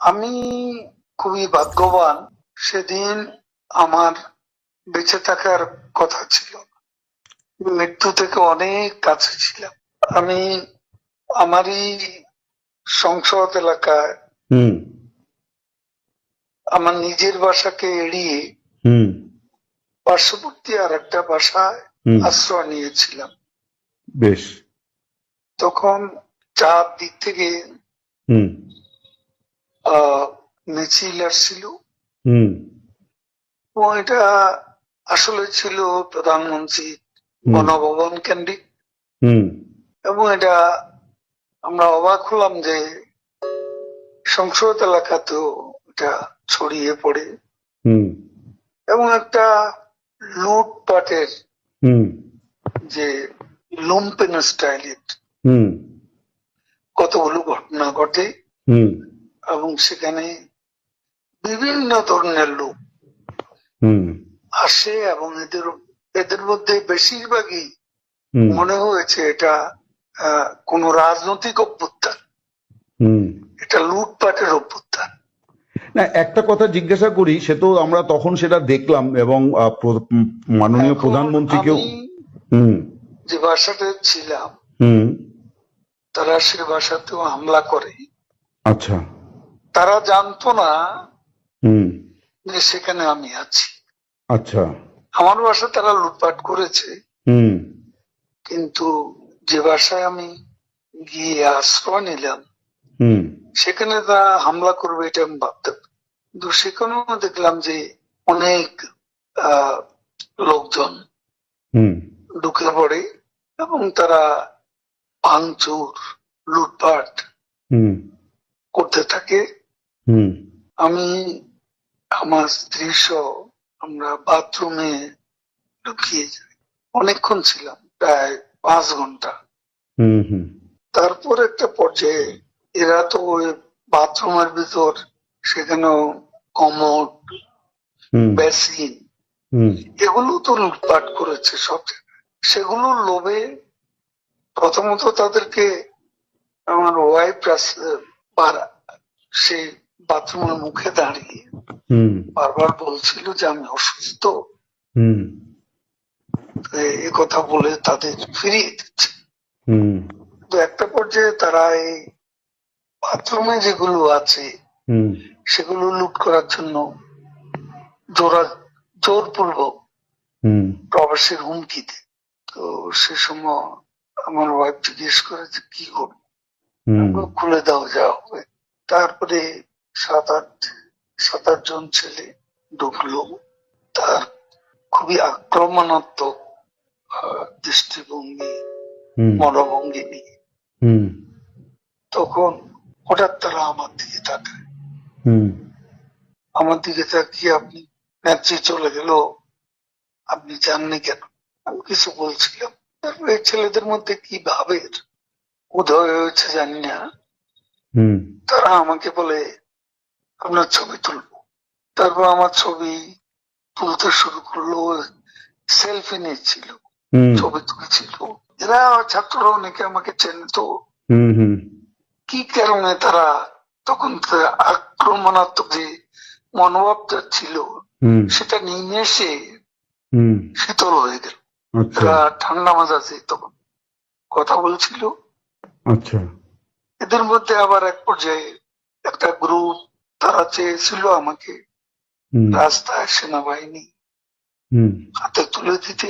আমি খুবই ভাগ্যবান, সেদিন আমার বেঁচে থাকার কথা ছিল, মৃত্যু থেকে অনেক কাছে ছিলাম। আমি আমারই সংসদ এলাকায় আমার নিজের বাসাকে এড়িয়ে পার্শ্ববর্তী আর একটা বাসায় আশ্রয় নিয়েছিলাম। বেশ। তখন চারদিক থেকে মিছিল আসছিল এবং এটা আসলে ছিল প্রধানমন্ত্রী গণভবন কেন্দ্রিক, এবং এটা আমরা অবাক হলাম যে সংসদ এলাকাতেও এটা ছড়িয়ে পড়ে এবং একটা লুটপাটের যে লুম্পেন স্টাইলের কতগুলো ঘটনা ঘটে এবং সেখানে বিভিন্ন ধরনের লোক আসে এবং এদের মধ্যে বেশিরভাগই মনে হয়েছে এটা কোন রাজনৈতিক অভ্যুত্থান, এটা লুটপাটের অভ্যুত্থান। না, একটা কথা জিজ্ঞাসা করি, সে তো আমরা তখন সেটা দেখলাম এবং মাননীয় প্রধানমন্ত্রীকেও যে বাসাতে ছিলাম তারা সে বাসাতেও হামলা করে। আচ্ছা। তারা জানতো না যে সেখানে আমি আছি। আচ্ছা। আমার বাসা তারা লুটপাট করেছে, কিন্তু যে বাসায় আমি গিয়ে আশ্রয় নিলাম সেখানে তারা হামলা করবে এটা আমি ভাবতাম, কিন্তু সেখানেও দেখলাম যে অনেক লোকজন ঢুকে পড়ে এবং তারা ভাঙচুর লুটপাট করতে থাকে। আমি আমার স্ত্রী সহ আমরা বাথরুমে ঢুকিয়ে যাই, অনেকক্ষণ ছিলাম, প্রায় 5 ঘন্টা। তারপর একটা পর্যায়ে এরা তো ওই বাথরুমের ভিতর সেখানেও কমোড বেসিন এগুলো তো লুটপাট করেছে সব জায়গায়। সেগুলোর লোভে প্রথমত তাদেরকে আমার ওয়াইফ সেই বাথরুমের মুখে দাঁড়িয়ে বারবার বলছিল যে আমি অসুস্থ, এ কথা বলে তাদের ফিরিয়ে দিচ্ছে। তো একটা পর্যায়ে তারা এই বাথরুমে যেগুলো আছে সেগুলো লুট করার জন্য জোরপূর্বক প্রবাসের হুমকি দেয়। তো সে সময় আমার ওয়াইফ জিজ্ঞেস করে যে কি করবো, খুলে দাও যা হবে। তারপরে 7-8 জন ছেলে ঢুকলো, তার খুবই আক্রমণাত্মক দৃষ্টিভঙ্গি মনোভঙ্গি নিয়ে। তখন হঠাৎ তারা আমার দিকে তাকায়, আমার দিকে তাকিয়ে আপনি নেত্রী চলে গেল, আপনি জাননি কেন? আমি কিছু বলছিলাম। তারপরে ছেলেদের মধ্যে কি ভাবের উদয় হয়েছে জানি না, তারা আমাকে বলে আপনার ছবি তুলবো। তারপর আমার ছবি তুলতে শুরু করলো, সেলফি নিচ্ছিল, ছবি তুলছিল। এরা ছাত্ররা অনেকে আমাকে চেনত, কি কারণে তারা তখন আক্রমণাত্মক যে মনোভাবটা ছিল সেটা নিমেষে শীতল হয়ে গেল। এরা ঠান্ডা মাজাজে তখন কথা বলছিল। আচ্ছা। এদের মধ্যে আবার এক পর্যায়ে একটা গ্রুপ তারা চেয়েছিল আমাকে রাস্তায় সেনাবাহিনী হাতে তুলে দিতে,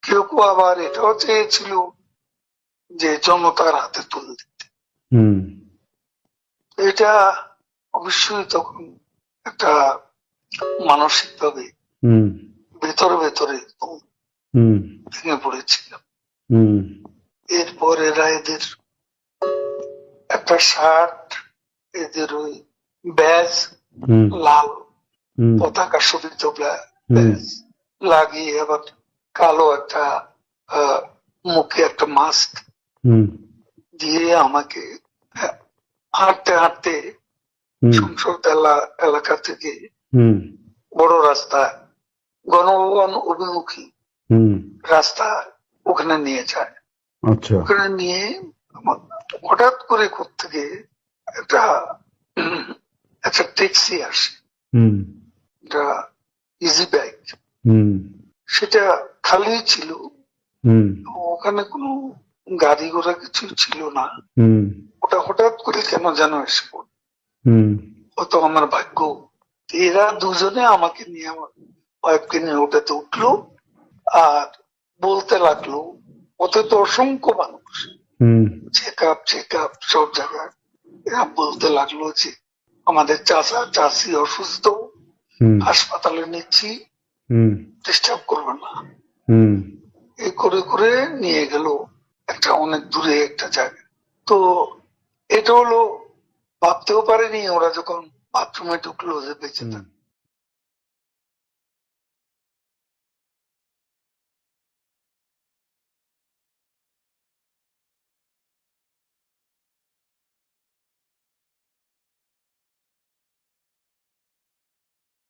কেউ কেউ আবার এটাও চেয়েছিল যে জনতার হাতে তুলে দিতে। এটা অবশ্যই তখন একটা মানসিক ভাবে ভেতরে ভেতরে ভেঙে পড়েছিলাম। এরপর এরা এদের একটা শার্ট, এদের ওই ব্যাজ, লাল পতাকা শোভিত ব্যাজ লাগিয়ে আবার কালো একটা মুখে একটা মাস্ক দিয়ে আমাকে হাঁটতে হাঁটতে সংসদ এলাকা থেকে বড় রাস্তা গণভবন অভিমুখী রাস্তা ওখানে নিয়ে যায়। ওখানে নিয়ে হঠাৎ করে কোত্থেকে ট্যাক্সি আসে, হুম একটা ইজি বাইক, হুম সেটা খালি ছিল, হুম ওখানে কোনো গাড়ি ঘোড়া কিছু ছিল না। হুম ওটা হঠাৎ করে কেন যেন এসে পড়ল, হুম হয়তো আমার ভাগ্য। এরা দুজনে আমাকে নিয়ে, আমার ওয়াইফকে নিয়ে ওটাতে উঠলো আর বলতে লাগলো, ওতে তো অসংখ্য মানুষ, হুম চেক আপ সব জায়গায়। এরা বলতে লাগলো যে আমাদের চাচা চাচি অসুস্থ, হুম হাসপাতালে নিচ্ছি, হুম ডিস্টার্ব করবে না। হুম এই করে করে নিয়ে গেল একটা অনেক দূরে একটা জায়গা। তো এটা হলো, ভাবতেও পারেনি ওরা যখন বাথরুমে ঢুকলো যে বেঁচে হুম থাকে।